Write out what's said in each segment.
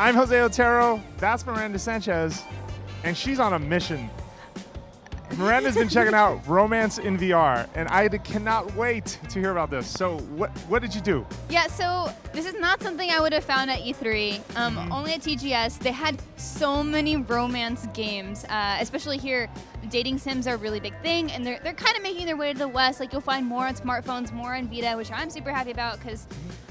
I'm Jose Otero. That's Miranda Sanchez, and she's on a mission. Miranda's been checking out Romance in VR, and I cannot wait to hear about this. So what did you do? Yeah, so this is not something I would have found at E3. Only at TGS. They had so many romance games, especially here. Dating sims are a really big thing, and they're kind of making their way to the West. Like, you'll find more on smartphones, more on Vita, which I'm super happy about, because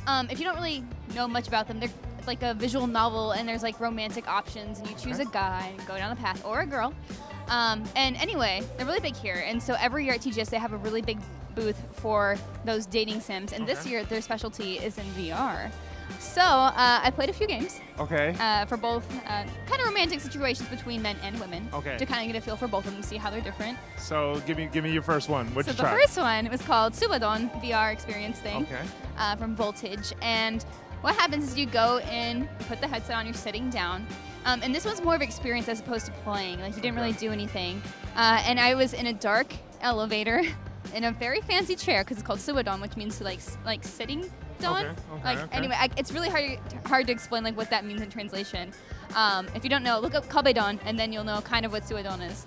if you don't really know much about them, they're like a visual novel, and there's like romantic options, and you choose a guy and go down the path, or a girl. And anyway, they're really big here, and so every year at TGS they have a really big booth for those dating sims, and this year their specialty is in VR. So I played a few games. Okay. For both kind of romantic situations between men and women. Okay. To kind of get a feel for both of them, see how they're different. So give me your first one. What'd you try? So the first one was called Subadon VR experience thing. Okay. From Voltage, and what happens is you go in, you put the headset on, you're sitting down. And this was more of experience as opposed to playing. Like, you didn't really do anything. And I was in a dark elevator in a very fancy chair, because it's called Subadon, which means to like sitting down. Anyway, it's really hard to explain like what that means in translation. If you don't know, look up Kabedon, and then you'll know kind of what Subadon is.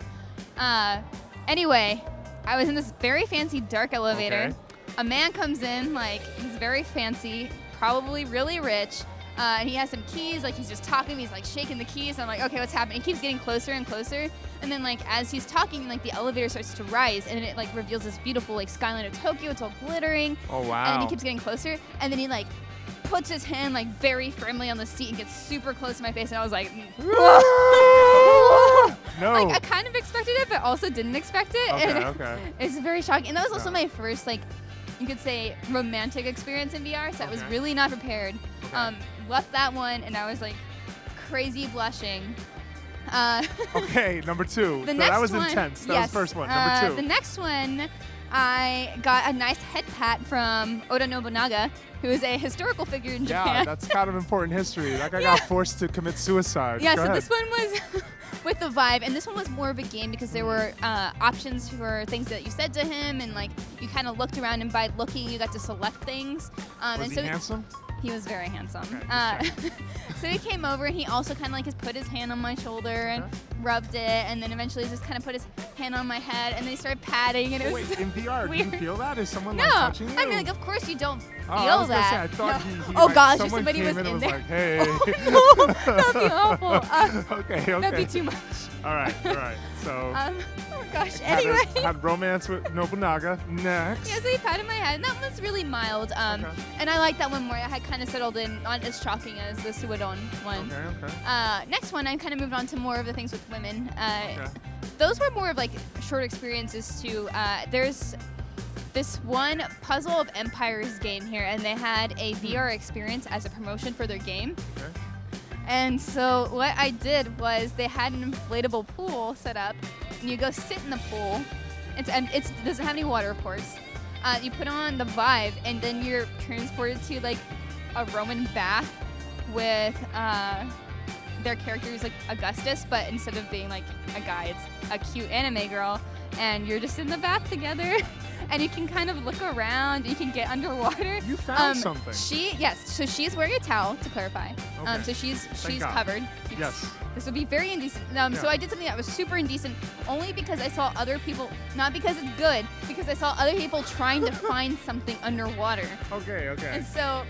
Anyway, I was in this very fancy dark elevator. Okay. A man comes in, like, he's very fancy, probably really rich. And he has some keys, like he's just talking, he's like shaking the keys. I'm like, okay, what's happening? He keeps getting closer and closer. And then like as he's talking, like the elevator starts to rise, and then it like reveals this beautiful like skyline of Tokyo. It's all glittering. Oh, wow. And then he keeps getting closer, and then he like puts his hand like very firmly on the seat and gets super close to my face, and I was like, no. Like, I kind of expected it, but also didn't expect it. Okay. It's very shocking. And that was also my first, like, you could say, romantic experience in VR, so I was really not prepared. Left that one, and I was like crazy blushing. Okay, number two. The next that was one, intense. That was the first one. Number two. The next one, I got a nice head pat from Oda Nobunaga, who is a historical figure in Japan. Yeah, that's kind of important history. That guy got forced to commit suicide. Yeah, Go ahead. this one was with the vibe, and this one was more of a game because there were options for things that you said to him, and like you kind of looked around, and by looking, you got to select things. Was he handsome? He was very handsome. Okay, so he came over, and he also kind of like put his hand on my shoulder and rubbed it, and then eventually just kind of put his hand on my head, and then he started patting, and it was in VR, weird. do you feel that? Is someone No, like touching you? I mean, like, of course you don't feel I was that. Gonna say, I thought he Oh like, gosh, if someone somebody came was in and was there. like, hey. Oh, no, that'd be awful. Okay. That'd be too much. All right. So. Oh gosh. Anyway. Had romance with Nobunaga. Next. Yeah, so he patted my head, and that one's really mild. And I like that one more. I had kind of settled in, not as shocking as the Suwadon one. Okay. Next one, I'm kind of moved on to more of the things with women. Those were more of like short experiences too. There's this one Puzzle of Empires game here, and they had a VR experience as a promotion for their game. Okay. And so what I did was they had an inflatable pool set up, and you go sit in the pool. It doesn't have any water, of course. You put on the Vive, and then you're transported to like a Roman bath with their character who's like Augustus, but instead of being like a guy, it's a cute anime girl, and you're just in the bath together. And you can kind of look around. You can get underwater. You found something. So she's wearing a towel, to clarify. Okay. So she's covered. Yes. This would be very indecent. So I did something that was super indecent, only because I saw other people, not because it's good, because I saw other people trying to find something underwater. Okay. And so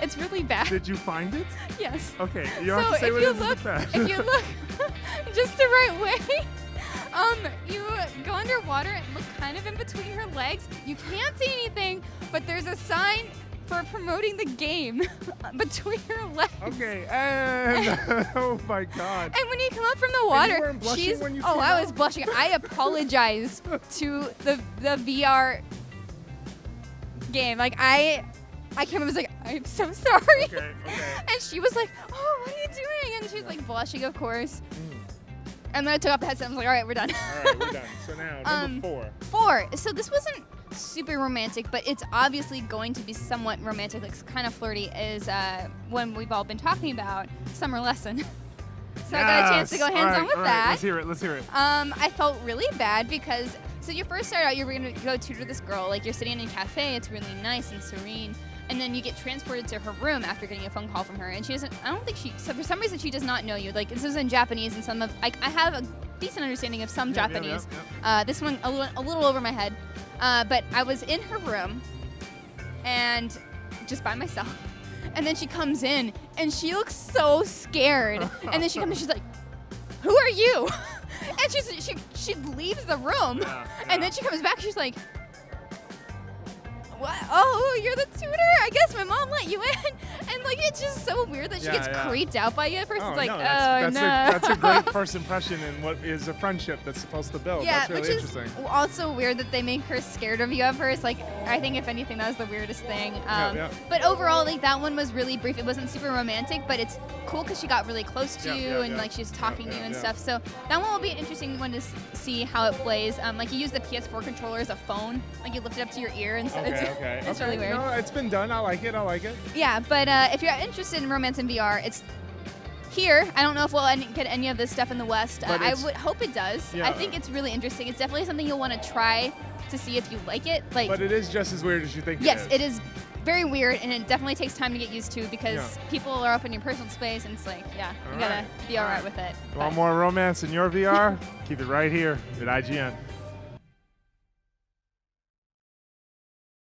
it's really bad. Did you find it? Yes. Okay. You don't have to say what it is. If you look just the right way, you go underwater and look kind of in between her legs. You can't see anything, but there's a sign for promoting the game between her legs. Okay, and oh my God. And when you come up from the water, you weren't blushing when you came I was out? blushing. I apologized to the VR game. Like I came and was like, I'm so sorry. Okay. And she was like, oh, what are you doing? And she's like blushing, of course. And then I took off the headset and was like, all right, we're done. All right, we're done. So now, number 4. So this wasn't super romantic, but it's obviously going to be somewhat romantic, like kind of flirty, is one we've all been talking about, Summer Lesson. So I got a chance to go hands-on with that. Let's hear it. I felt really bad because, so you first start out, you're going to go tutor this girl. Like, you're sitting in a cafe. It's really nice and serene. and then you get transported to her room after getting a phone call from her. And she doesn't. I don't think she. So for some reason, she does not know you. Like this is in Japanese, and some of I have a decent understanding of some Japanese. This one a little over my head. But I was in her room, and just by myself. And then she comes in, and she looks so scared. And then she comes in, she's like, "Who are you?" And she leaves the room. And then she comes back, she's like, "What? Oh, you're the tutor? I guess my mom let you in." And like, it's just so weird that she gets creeped out by you at first. It's like, no, no. That's a great first impression in what is a friendship that's supposed to build. Yeah, that's really which is interesting. also weird that they make her scared of you at first. Like, I think if anything, that was the weirdest thing. But overall, like that one was really brief. It wasn't super romantic, but it's cool because she got really close to you and like she's talking to you and stuff. So that one will be an interesting one to see how it plays. Like you use the PS4 controller as a phone. Like you lift it up to your ear and so it's really weird. No, it's been done. I like it. Yeah, but if you're interested in romance in VR, it's here. I don't know if we'll get any of this stuff in the West. I would hope it does. Yeah. I think it's really interesting. It's definitely something you'll want to try to see if you like it. Like, but it is just as weird as you think yes, it is. it is very weird, and it definitely takes time to get used to because people are up in your personal space, and it's like, you gotta be all right with it. Want more romance in your VR? Keep it right here at IGN.